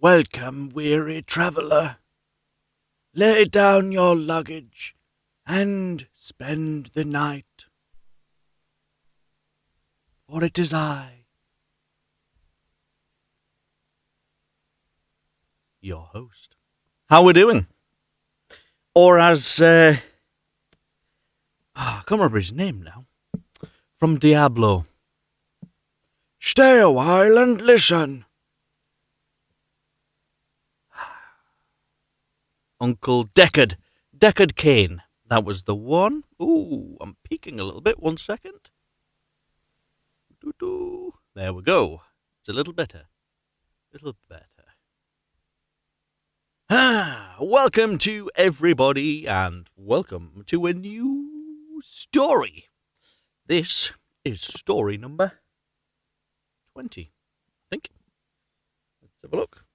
Welcome, weary traveller. Lay down your luggage and spend the night. For it is I, your host. How we doing? Or as, I can't remember his name now. From Diablo. Stay a while and listen. Uncle Deckard Kane. That was the one. Ooh, I'm peeking a little bit. 1 second. There we go. It's a little better. Welcome to everybody, and welcome to a new story. This is story number 20, I think. Let's have a look.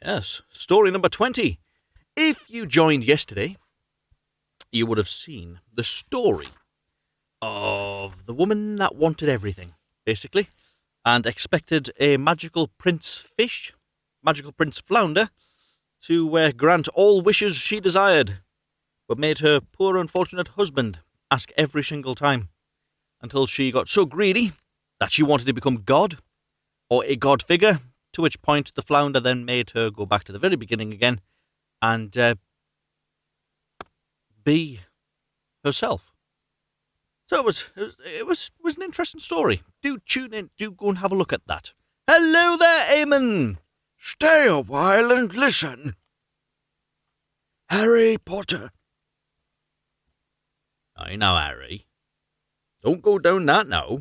Yes, story number 20. If you joined yesterday, you would have seen the story of the woman that wanted everything, basically, and expected a magical prince flounder, to grant all wishes she desired, but made her poor unfortunate husband ask every single time, until she got so greedy that she wanted to become God, or a god figure, to which point the flounder then made her go back to the very beginning again and be herself. So it was an interesting story. Do tune in, do go and have a look at that. Hello there, Eamon! Stay a while and listen. Harry Potter. I know, Harry. Don't go down that now.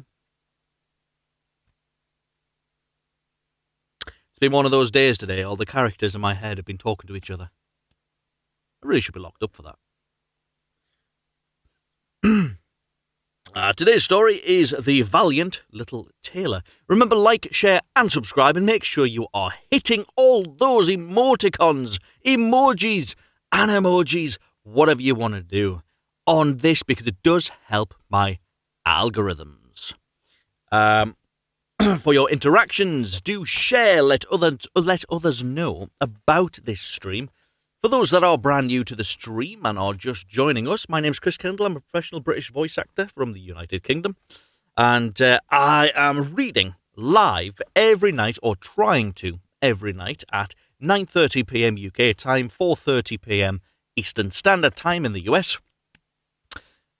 It's been one of those days today. All the characters in my head have been talking to each other. I really should be locked up for that. Today's story is The Valiant Little Tailor. Remember, like, share and subscribe, and make sure you are hitting all those emoticons, emojis, animojis, whatever you want to do on this, because it does help my algorithms. For your interactions, do share, let others know about this stream. For those that are brand new to the stream and are just joining us, my name's Chris Kendall. I'm a professional British voice actor from the United Kingdom. And I am reading live every night, or trying to every night, at 9:30pm UK time, 4:30pm Eastern Standard Time in the US.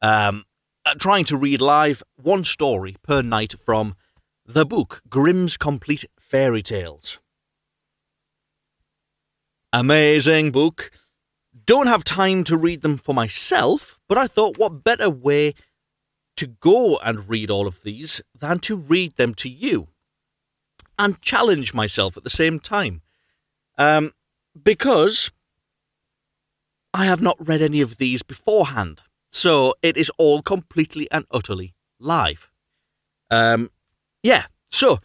Trying to read live one story per night from the book Grimm's Complete Fairy Tales. Amazing book. Don't have time to read them for myself, but I thought, what better way to go and read all of these than to read them to you and challenge myself at the same time. Because I have not read any of these beforehand, so it is all completely and utterly live. So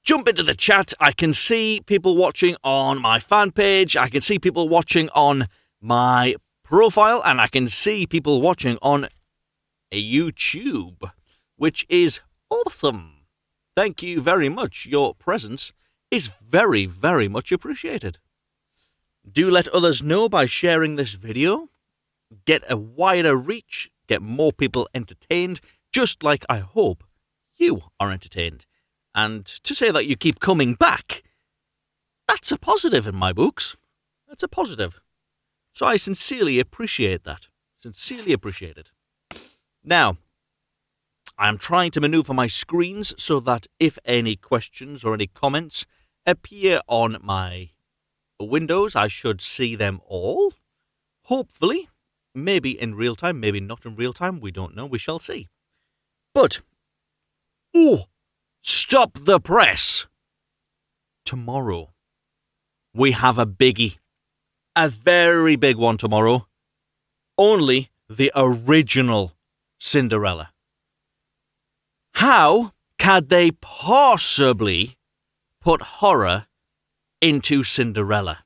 jump into the chat. I can see people watching on my fan page. I can see people watching on my profile. And I can see people watching on YouTube, which is awesome. Thank you very much. Your presence is very, very much appreciated. Do let others know by sharing this video. Get a wider reach. Get more people entertained, just like I hope you are entertained. And to say that you keep coming back, that's a positive in my books. That's a positive. So I sincerely appreciate that. Sincerely appreciate it. Now, I'm trying to maneuver my screens so that if any questions or any comments appear on my windows, I should see them all. Hopefully, maybe in real time, maybe not in real time. We don't know. We shall see. But, stop the press. Tomorrow, we have a biggie. A very big one tomorrow. Only the original Cinderella. How can they possibly put horror into Cinderella?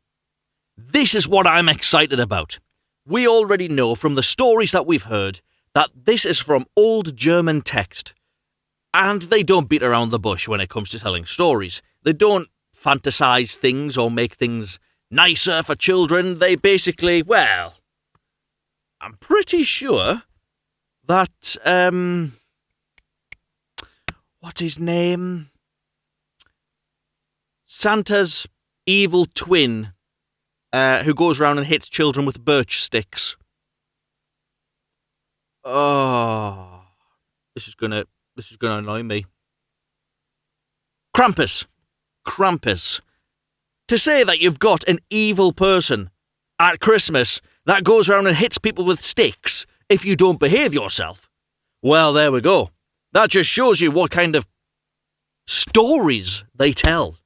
This is what I'm excited about. We already know from the stories that we've heard that this is from old German text. And they don't beat around the bush when it comes to telling stories. They don't fantasize things or make things nicer for children. They basically, well, I'm pretty sure that, what's his name? Santa's evil twin, who goes around and hits children with birch sticks. Oh, this is gonna annoy me. Krampus. To say that you've got an evil person at Christmas that goes around and hits people with sticks if you don't behave yourself. Well, there we go. That just shows you what kind of stories they tell.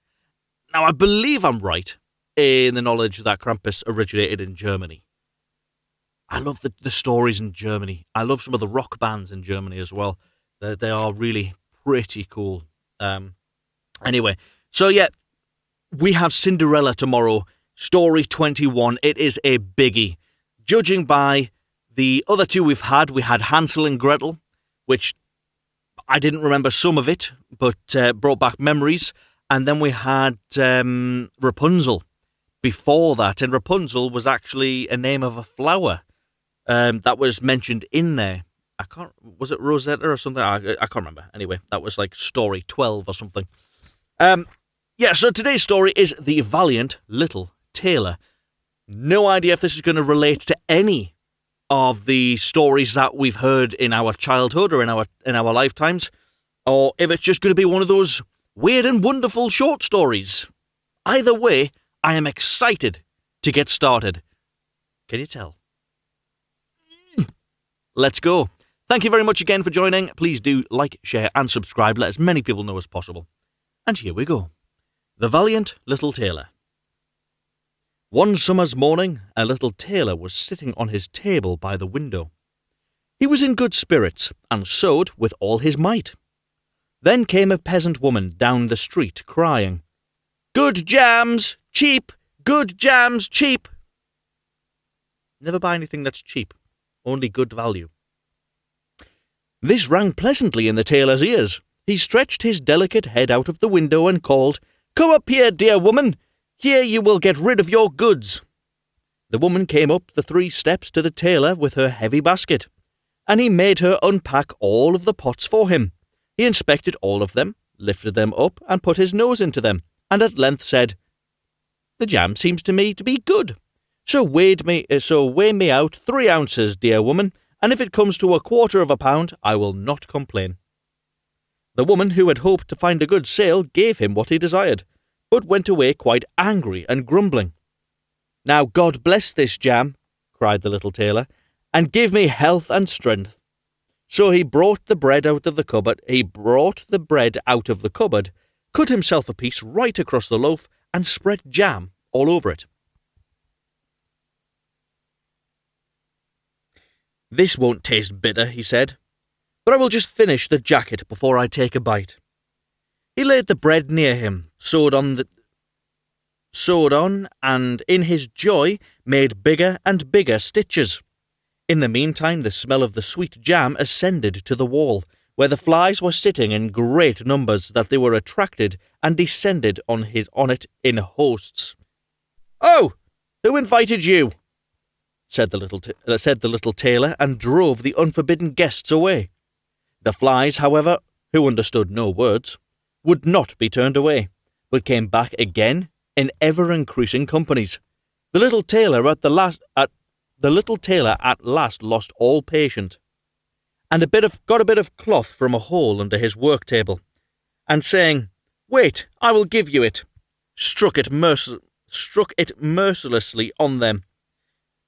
Now, I believe I'm right in the knowledge that Krampus originated in Germany. I love the stories in Germany. I love some of the rock bands in Germany as well. They are really pretty cool. Anyway, so yeah, we have Cinderella tomorrow, story 21. It is a biggie. Judging by the other two we had Hansel and Gretel, which I didn't remember some of it, but brought back memories. And then we had Rapunzel before that, and Rapunzel was actually a name of a flower that was mentioned in there. Was it Rosetta or something? I can't remember. Anyway, that was like story 12 or something. Yeah, so today's story is The Valiant Little Tailor. No idea if this is going to relate to any of the stories that we've heard in our childhood or in our lifetimes, or if it's just going to be one of those weird and wonderful short stories. Either way, I am excited to get started. Can you tell? Let's go. Thank you very much again for joining. Please do like, share and subscribe. Let as many people know as possible. And here we go. The Valiant Little Tailor. One summer's morning, a little tailor was sitting on his table by the window. He was in good spirits and sewed with all his might. Then came a peasant woman down the street crying, "Good jams, cheap! Good jams, cheap!" Never buy anything that's cheap, only good value. This rang pleasantly in the tailor's ears. He stretched his delicate head out of the window and called, "Come up here, dear woman. Here you will get rid of your goods." The woman came up the 3 steps to the tailor with her heavy basket, and he made her unpack all of the pots for him. He inspected all of them, lifted them up, and put his nose into them, and at length said, "The jam seems to me to be good. So weigh me out 3 ounces, dear woman, and if it comes to 1/4 of a pound, I will not complain." The woman, who had hoped to find a good sale, gave him what he desired, but went away quite angry and grumbling. "Now God bless this jam," cried the little tailor, "and give me health and strength." So he brought the bread out of the cupboard, cut himself a piece right across the loaf, and spread jam all over it. "This won't taste bitter," he said, "but I will just finish the jacket before I take a bite." He laid the bread near him, sewed on, and in his joy made bigger and bigger stitches. In the meantime, the smell of the sweet jam ascended to the wall, where the flies were sitting in great numbers, that they were attracted and descended on it in hosts. "Oh, who invited you?" said the little tailor, and drove the unforbidden guests away. The flies, however, who understood no words, would not be turned away, but came back again in ever-increasing companies. The little tailor at last lost all patience, and got a bit of cloth from a hole under his work table, and saying, "Wait, I will give you it," struck it mercilessly on them.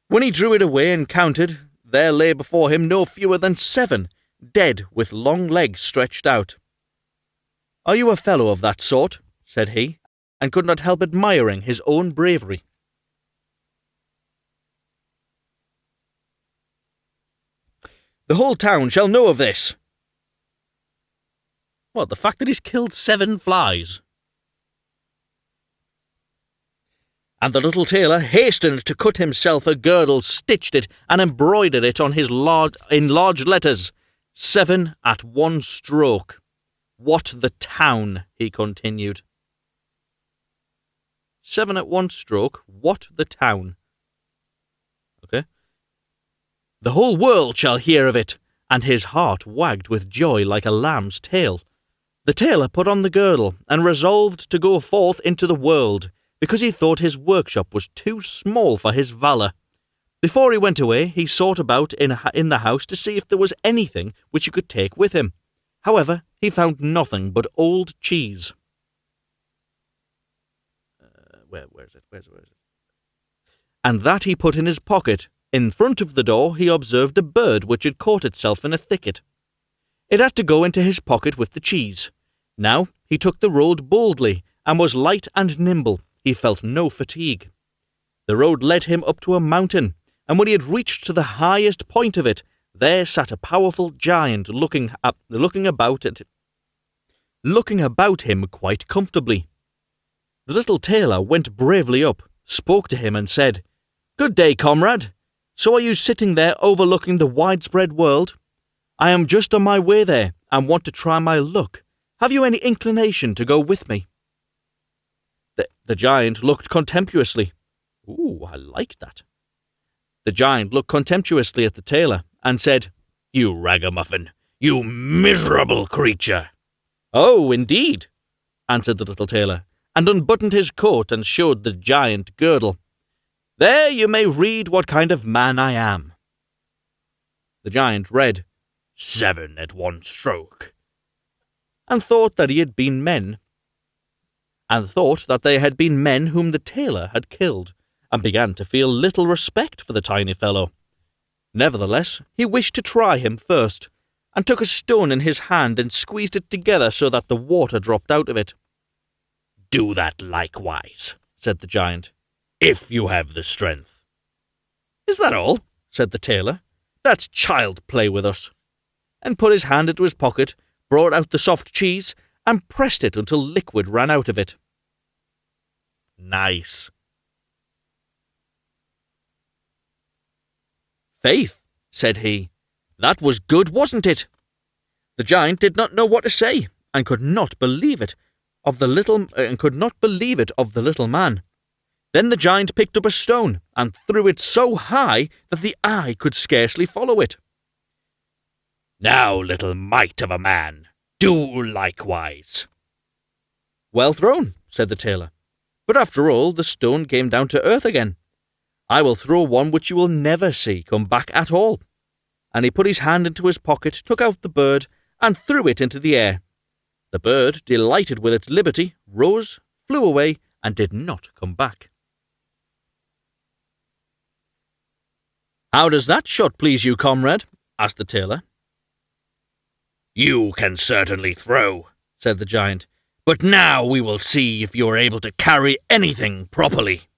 When he drew it away and counted, there lay before him no fewer than 7, dead with long legs stretched out. "Are you a fellow of that sort?" said he, and could not help admiring his own bravery. "The whole town shall know of this." What, the fact that he's killed 7 flies? And the little tailor hastened to cut himself a girdle, stitched it, and embroidered it on in large letters, 7 at 1 stroke. "What the town," he continued. 7 at one stroke. What the town? Okay. The whole world shall hear of it, and his heart wagged with joy like a lamb's tail. The tailor put on the girdle, and resolved to go forth into the world, because he thought his workshop was too small for his valour. Before he went away, he sought about in the house to see if there was anything which he could take with him. However, he found nothing but old cheese. Where is it? Where's it? And that he put in his pocket. In front of the door he observed a bird which had caught itself in a thicket. It had to go into his pocket with the cheese. Now he took the road boldly, and was light and nimble. He felt no fatigue. The road led him up to a mountain, and when he had reached to the highest point of it, there sat a powerful giant looking about him quite comfortably. The little tailor went bravely up, spoke to him, and said, "Good day, comrade. So are you sitting there overlooking the widespread world? I am just on my way there, and want to try my luck. Have you any inclination to go with me?" The giant looked contemptuously. Ooh, I like that. The giant looked contemptuously at the tailor, and said, "You ragamuffin, you miserable creature." "Oh, indeed," answered the little tailor, and unbuttoned his coat and showed the giant girdle. "There you may read what kind of man I am." The giant read, 7 at one stroke, and thought that they had been men whom the tailor had killed, and began to feel little respect for the tiny fellow. Nevertheless, he wished to try him first, and took a stone in his hand and squeezed it together so that the water dropped out of it. "Do that likewise," said the giant, "if you have the strength." "Is that all?" said the tailor. "That's child play with us," and put his hand into his pocket, brought out the soft cheese, and pressed it until liquid ran out of it. "Nice." "Faith," said he, "that was good, wasn't it?" The giant did not know what to say, and could not believe it of the little man. Then the giant picked up a stone and threw it so high that the eye could scarcely follow it. "Now, little mite of a man, do likewise." "Well thrown," said the tailor, "but after all the stone came down to earth again. I will throw one which you will never see come back at all." And he put his hand into his pocket, took out the bird, and threw it into the air. The bird, delighted with its liberty, rose, flew away, and did not come back. "How does that shot please you, comrade?" asked the tailor. "You can certainly throw," said the giant, "but now we will see if you are able to carry anything properly."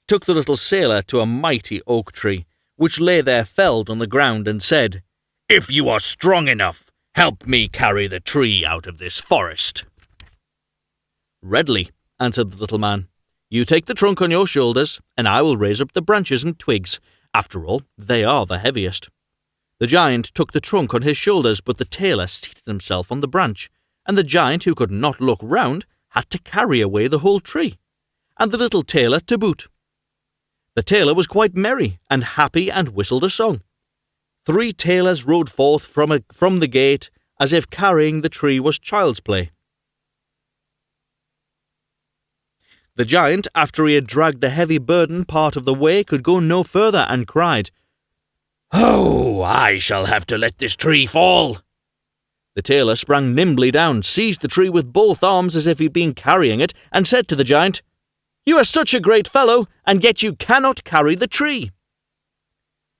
Took the little sailor to a mighty oak tree, which lay there felled on the ground, and said, "If you are strong enough, help me carry the tree out of this forest." "Readily," answered the little man. "You take the trunk on your shoulders, and I will raise up the branches and twigs. After all, they are the heaviest." The giant took the trunk on his shoulders, but the tailor seated himself on the branch, and the giant, who could not look round, had to carry away the whole tree, and the little tailor to boot. The tailor was quite merry and happy, and whistled a song. 3 tailors rode forth from the gate, as if carrying the tree was child's play. The giant, after he had dragged the heavy burden part of the way, could go no further, and cried, "Oh, I shall have to let this tree fall." The tailor sprang nimbly down, seized the tree with both arms as if he'd been carrying it, and said to the giant, "You are such a great fellow, and yet you cannot carry the tree."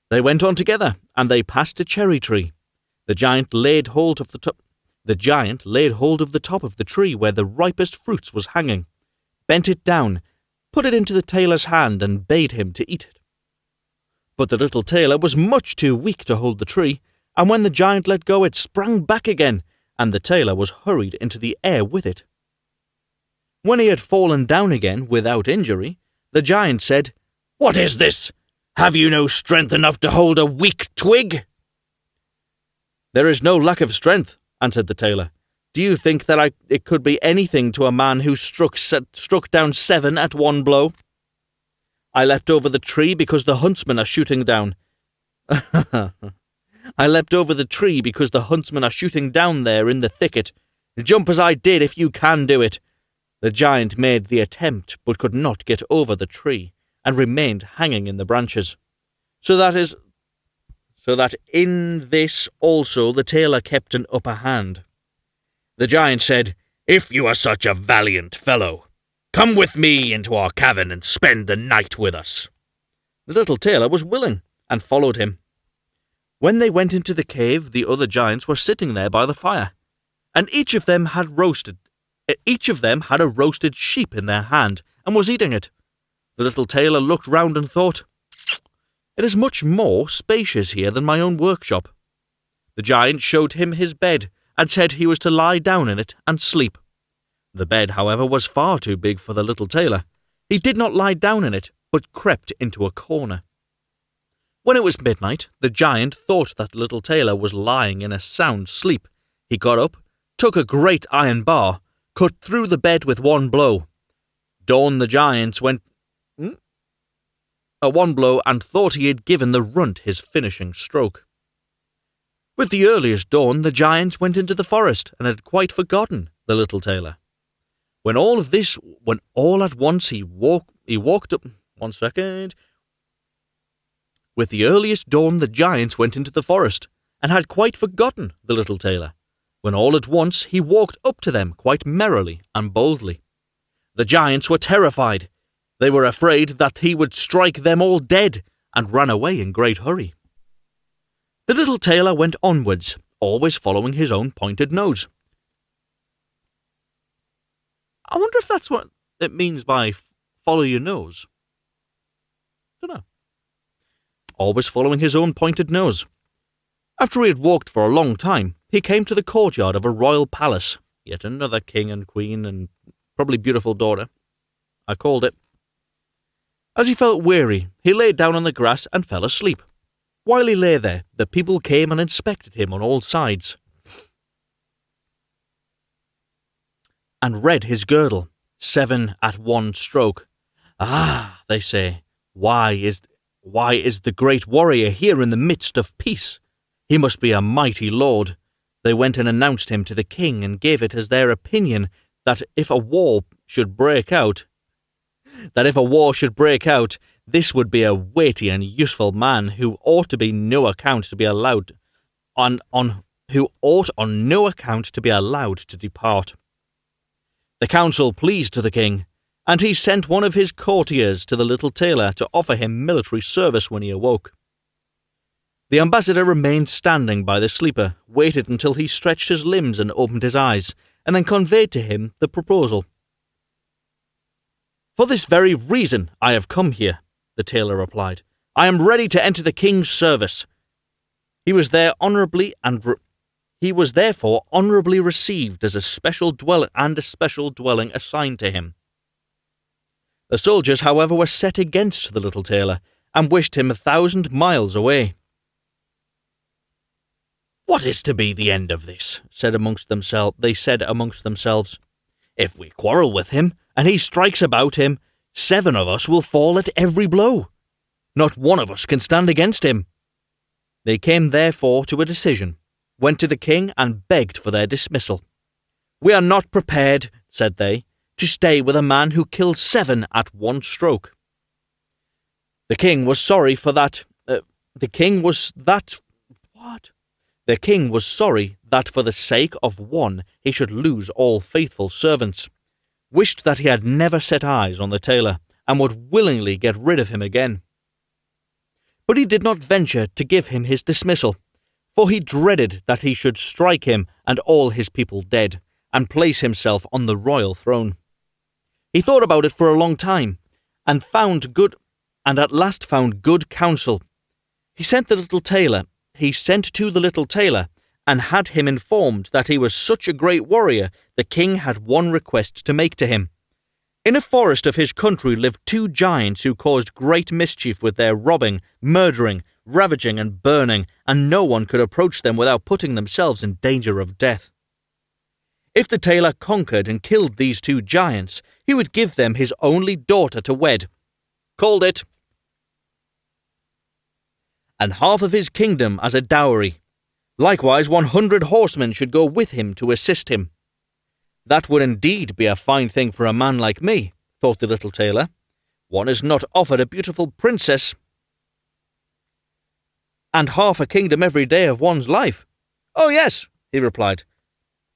They went on together, and they passed a cherry tree. The giant laid hold of the top of the tree where the ripest fruits was hanging, bent it down, put it into the tailor's hand, and bade him to eat it. But the little tailor was much too weak to hold the tree, and when the giant let go, it sprang back again, and the tailor was hurried into the air with it. When he had fallen down again without injury, the giant said, "What is this? Have you no strength enough to hold a weak twig?" "There is no lack of strength," answered the tailor, Do you think that it could be anything to a man who struck down 7 at one blow? I leapt over the tree because the huntsmen are shooting down. I leapt over the tree because the huntsmen are shooting down there in the thicket. Jump as I did if you can do it. The giant made the attempt, but could not get over the tree, and remained hanging in the branches. So that in this also the tailor kept an upper hand. The giant said, "If you are such a valiant fellow, come with me into our cavern and spend the night with us." The little tailor was willing, and followed him. When they went into the cave, the other giants were sitting there by the fire, and each of them had a roasted sheep in their hand, and was eating it. The little tailor looked round and thought, "It is much more spacious here than my own workshop." The giant showed him his bed, and said he was to lie down in it and sleep. The bed, however, was far too big for the little tailor. He did not lie down in it, but crept into a corner. When it was midnight, the giant thought that the little tailor was lying in a sound sleep. He got up, took a great iron bar, cut through the bed with one blow. The giant went one blow, and thought he had given the runt his finishing stroke. With the earliest dawn, the giant went into the forest, and had quite forgotten the little tailor. When all at once he walked up. 1 second. With the earliest dawn, the giant went into the forest, and had quite forgotten the little tailor, when all at once he walked up to them quite merrily and boldly. The giants were terrified. They were afraid that he would strike them all dead, and ran away in great hurry. The little tailor went onwards, always following his own pointed nose. I wonder if that's what it means by follow your nose. Don't know. Always following his own pointed nose. After he had walked for a long time, he came to the courtyard of a royal palace. Yet another king and queen, and probably beautiful daughter. I called it. As he felt weary, he lay down on the grass and fell asleep. While he lay there, the people came and inspected him on all sides, and read his girdle, 7 at one stroke. "Ah," they say, why is the great warrior here in the midst of peace? He must be a mighty lord." They went and announced him to the king, and gave it as their opinion that if a war should break out, this would be a weighty and useful man who ought on no account to be allowed to depart. The council pleased the king, and he sent one of his courtiers to the little tailor to offer him military service when he awoke. The ambassador remained standing by the sleeper, waited until he stretched his limbs and opened his eyes, and then conveyed to him the proposal. "For this very reason I have come here," the tailor replied. "I am ready to enter the king's service." He was therefore honourably received as a special dwelling assigned to him. The soldiers, however, were set against the little tailor, and wished him 1,000 miles away. "What is to be the end of this?" they said amongst themselves. "If we quarrel with him, and he strikes about him, 7 of us will fall at every blow. Not one of us can stand against him." They came therefore to a decision, went to the king, and begged for their dismissal. "We are not prepared," said they, "to stay with a man who killed 7 at one stroke." The king was sorry that for the sake of one he should lose all faithful servants, wished that he had never set eyes on the tailor, and would willingly get rid of him again. But he did not venture to give him his dismissal, for he dreaded that he should strike him and all his people dead, and place himself on the royal throne. He thought about it for a long time, and at last found good counsel. He sent to the little tailor, and had him informed that he was such a great warrior, the king had one request to make to him. In a forest of his country lived 2 giants who caused great mischief with their robbing, murdering, ravaging, and burning, and no one could approach them without putting themselves in danger of death. If the tailor conquered and killed these 2 giants, he would give them his only daughter to wed. Called it. And half of his kingdom as a dowry. Likewise, 100 horsemen should go with him to assist him. That would indeed be a fine thing for a man like me, thought the little tailor. One is not offered a beautiful princess and half a kingdom every day of one's life. Oh yes, he replied.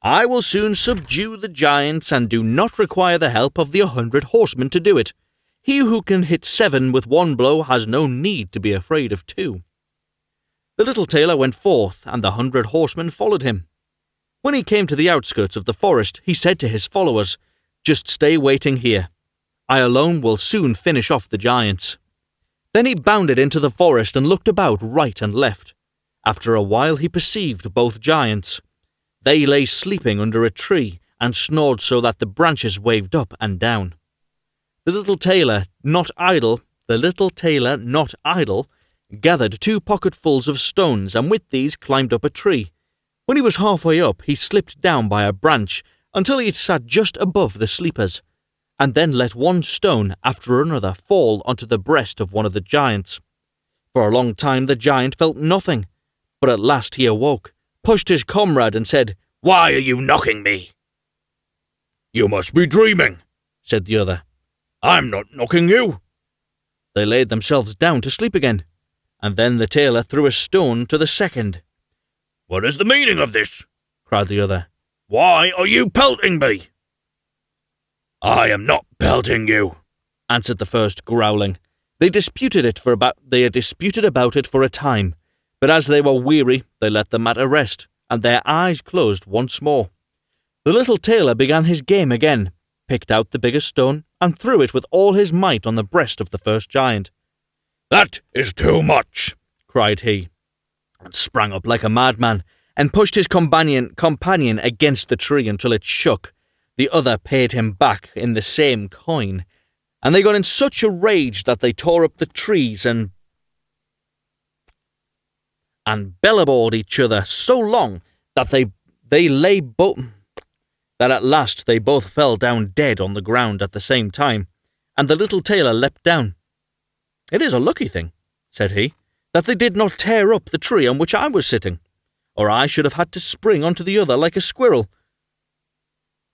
I will soon subdue the giants and do not require the help of the 100 horsemen to do it. He who can hit 7 with 1 blow has no need to be afraid of 2. The little tailor went forth, and the 100 horsemen followed him. When he came to the outskirts of the forest, he said to his followers, Just stay waiting here. I alone will soon finish off the giants. Then he bounded into the forest and looked about right and left. After a while he perceived both giants. They lay sleeping under a tree and snored so that the branches waved up and down. The little tailor, not idle, gathered 2 pocketfuls of stones and with these climbed up a tree. When he was halfway up, he slipped down by a branch until he had sat just above the sleepers, and then let 1 stone after another fall onto the breast of one of the giants. For a long time the giant felt nothing, but at last he awoke, pushed his comrade and said, Why are you knocking me? You must be dreaming, said the other. I'm not knocking you. They laid themselves down to sleep again, and then the tailor threw a stone to the second. What is the meaning of this? Cried the other. Why are you pelting me? I am not pelting you, answered the first, growling. They disputed about it for a time, but as they were weary, they let the matter rest, and their eyes closed once more. The little tailor began his game again, picked out the biggest stone, and threw it with all his might on the breast of the first giant. That is too much, cried he, and sprang up like a madman, and pushed his companion against the tree until it shook. The other paid him back in the same coin, and they got in such a rage that they tore up the trees and bellabawed each other so long that that at last they both fell down dead on the ground at the same time, and the little tailor leapt down. It is a lucky thing, said he, that they did not tear up the tree on which I was sitting, or I should have had to spring onto the other like a squirrel.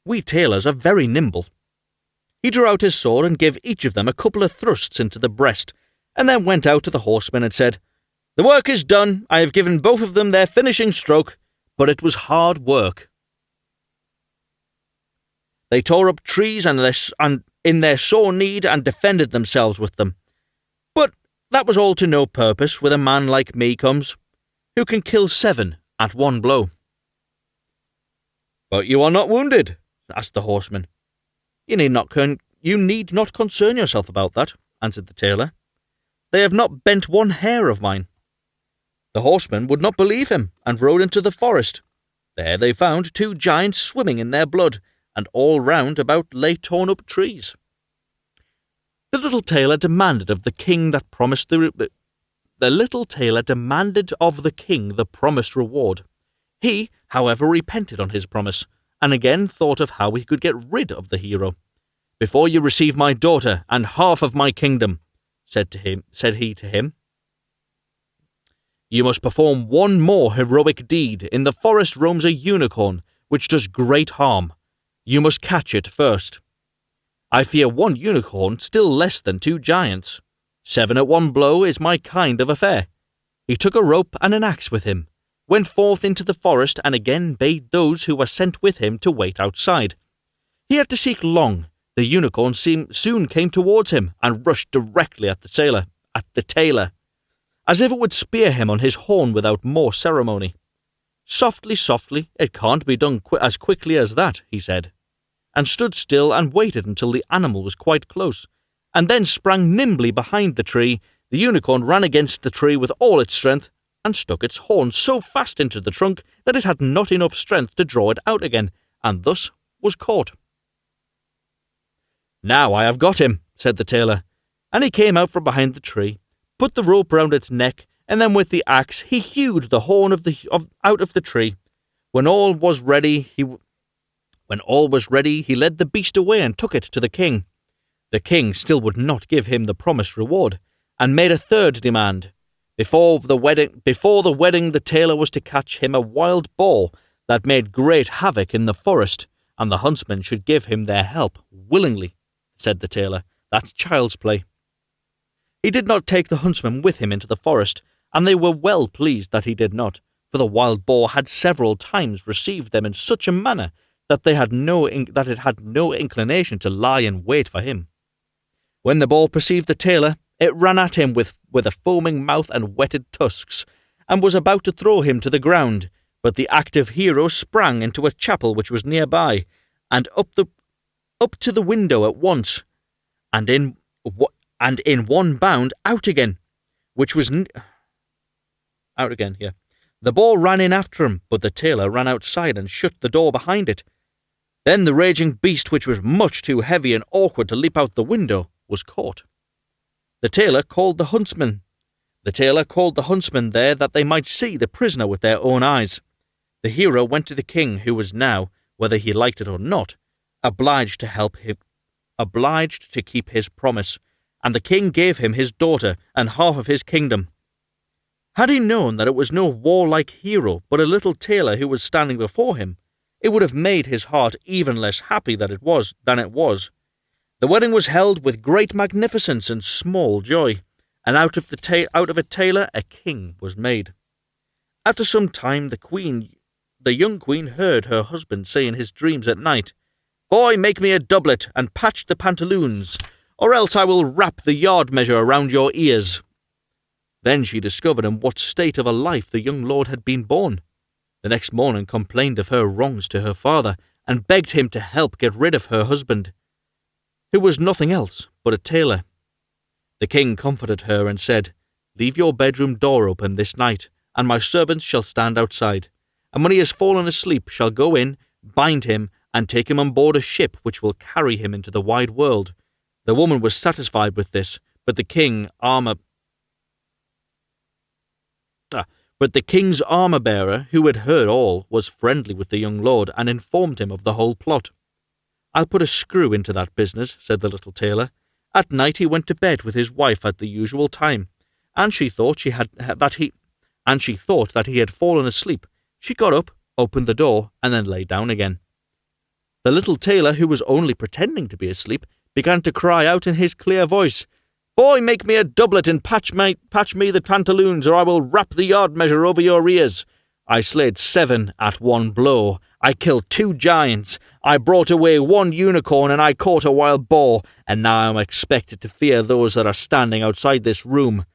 We tailors are very nimble. He drew out his sword and gave each of them a couple of thrusts into the breast, and then went out to the horsemen and said, The work is done. I have given both of them their finishing stroke, but it was hard work. They tore up trees and in their sore need and defended themselves with them. But that was all to no purpose with a man like me comes, who can kill 7 at 1 blow. But you are not wounded, asked the horseman. You need not concern yourself about that, answered the tailor. They have not bent 1 hair of mine. The horseman would not believe him, and rode into the forest. There they found 2 giants swimming in their blood, and all round about lay torn-up trees. The little tailor demanded of the king the promised reward. He, however, repented on his promise, and again thought of how he could get rid of the hero. Before you receive my daughter and half of my kingdom, said he to him, you must perform 1 more heroic deed. In the forest roams a unicorn, which does great harm. You must catch it first. I fear 1 unicorn still less than 2 giants. 7 at 1 blow is my kind of affair. He took a rope and an axe with him, went forth into the forest, and again bade those who were sent with him to wait outside. He had to seek long. The unicorn soon came towards him and rushed directly at the tailor, as if it would spear him on his horn without more ceremony. Softly, softly, it can't be done as quickly as that, he said, and stood still and waited until the animal was quite close, and then sprang nimbly behind the tree. The unicorn ran against the tree with all its strength, and stuck its horn so fast into the trunk that it had not enough strength to draw it out again, and thus was caught. Now I have got him, said the tailor, and he came out from behind the tree, put the rope round its neck, and then with the axe he hewed the horn out of the tree. When all was ready, When all was ready, he led the beast away and took it to the king. The king still would not give him the promised reward, and made a third demand. Before the wedding, the tailor was to catch him a wild boar that made great havoc in the forest, and the huntsmen should give him their help willingly, said the tailor. That's child's play. He did not take the huntsmen with him into the forest, and they were well pleased that he did not, for the wild boar had several times received them in such a manner that it had no inclination to lie in wait for him. When the boar perceived the tailor, it ran at him with a foaming mouth and whetted tusks, and was about to throw him to the ground, but the active hero sprang into a chapel which was nearby, and up to the window at once, and in one bound out again, out again. The boar ran in after him, but the tailor ran outside and shut the door behind it. Then the raging beast, which was much too heavy and awkward to leap out the window, was caught. The tailor called the huntsman there that they might see the prisoner with their own eyes. The hero went to the king, who was now, whether he liked it or not, obliged to keep his promise, and the king gave him his daughter and half of his kingdom. Had he known that it was no warlike hero, but a little tailor who was standing before him, it would have made his heart even less happy than it was. The wedding was held with great magnificence and small joy, and out of a tailor a king was made. After some time, the young queen heard her husband say in his dreams at night, "Boy, make me a doublet and patch the pantaloons, or else I will wrap the yard measure around your ears." Then she discovered in what state of a life the young lord had been born. The next morning complained of her wrongs to her father, and begged him to help get rid of her husband, who was nothing else but a tailor. The king comforted her and said, "Leave your bedroom door open this night, and my servants shall stand outside, and when he has fallen asleep shall go in, bind him, and take him on board a ship which will carry him into the wide world." The woman was satisfied with this, but the king's armour-bearer, who had heard all, was friendly with the young lord, and informed him of the whole plot. "I'll put a screw into that business," said the little tailor. At night he went to bed with his wife at the usual time, and she thought that he had fallen asleep. She got up, opened the door, and then lay down again. The little tailor, who was only pretending to be asleep, began to cry out in his clear voice, "Boy, make me a doublet and patch me the pantaloons, or I will wrap the yard measure over your ears. I slayed 7 at one blow. I killed 2 giants. I brought away 1 unicorn, and I caught a wild boar, and now I am expected to fear those that are standing outside this room."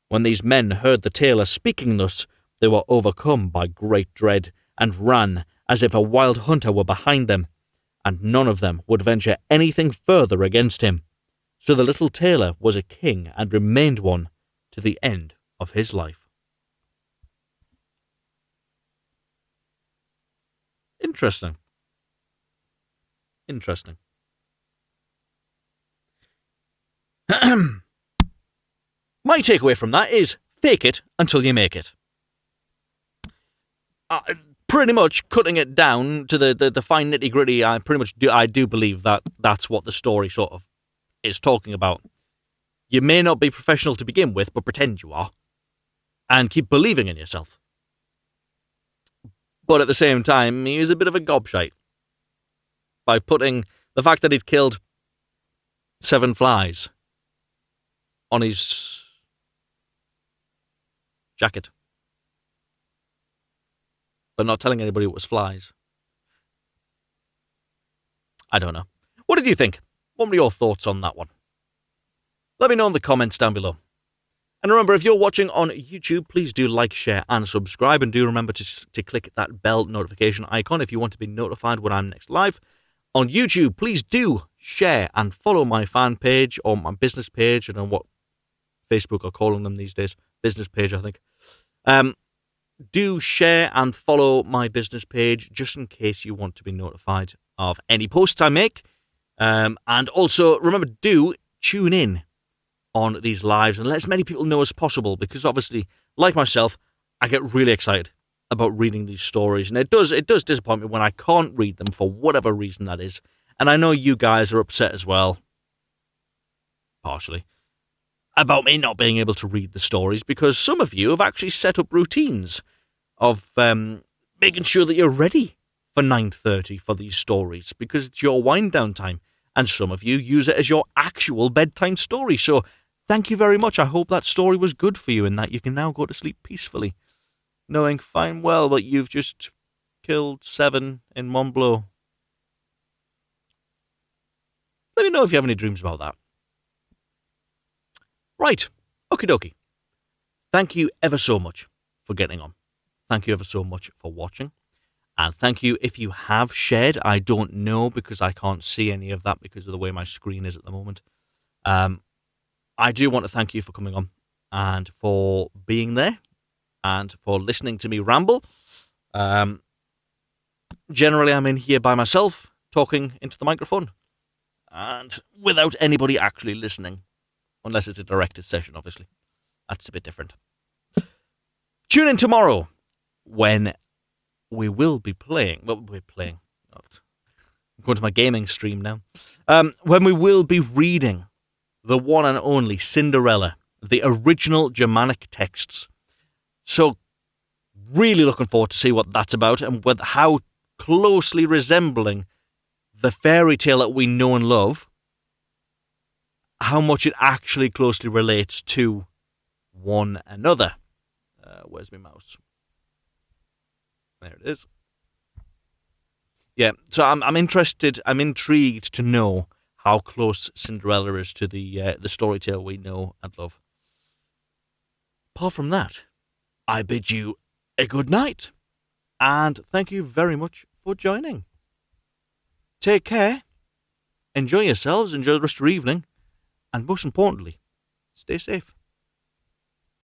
When these men heard the tailor speaking thus, they were overcome by great dread, and ran as if a wild hunter were behind them, and none of them would venture anything further against him. So the little tailor was a king and remained one to the end of his life. Interesting. My takeaway from that is fake it until you make it. Pretty much cutting it down to the fine nitty-gritty, I do believe that that's what the story sort of is talking about. You may not be professional to begin with, but pretend you are, and keep believing in yourself. But at the same time, he is a bit of a gobshite by putting the fact that he'd killed 7 flies on his jacket, but not telling anybody it was flies. I don't know. What did you think? What were your thoughts on that one? Let me know in the comments down below. And remember, if you're watching on YouTube, please do like, share, and subscribe. And do remember to click that bell notification icon if you want to be notified when I'm next live. On YouTube, please do share and follow my fan page or my business page. I don't know what Facebook are calling them these days. Business page, I think. Do share and follow my business page just in case you want to be notified of any posts I make. And also, remember, do tune in on these lives and let as many people know as possible, because obviously, like myself, I get really excited about reading these stories, and it does disappoint me when I can't read them for whatever reason that is. And I know you guys are upset as well, partially, about me not being able to read the stories, because some of you have actually set up routines of making sure that you're ready for 9:30 for these stories, because it's your wind down time, and some of you use it as your actual bedtime story. So thank you very much. I hope that story was good for you and that you can now go to sleep peacefully, knowing fine well that you've just killed 7 in one blow. Let me know if you have any dreams about that. Right, okie dokie. Thank you ever so much for getting on. Thank you ever so much for watching. And thank you if you have shared. I don't know because I can't see any of that because of the way my screen is at the moment. I do want to thank you for coming on and for being there and for listening to me ramble. Generally, I'm in here by myself, talking into the microphone and without anybody actually listening, unless it's a directed session, obviously. That's a bit different. Tune in tomorrow when we will be playing. Well, we're playing. I'm going to my gaming stream now. When we will be reading the one and only Cinderella, the original Germanic texts. So, really looking forward to see what that's about and with how closely resembling the fairy tale that we know and love, how much it actually closely relates to one another. Where's my mouse? There it is. Yeah, so I'm interested. I'm intrigued to know how close Cinderella is to the story tale we know and love. Apart from that, I bid you a good night, and thank you very much for joining. Take care, enjoy yourselves, enjoy the rest of your evening, and most importantly, stay safe.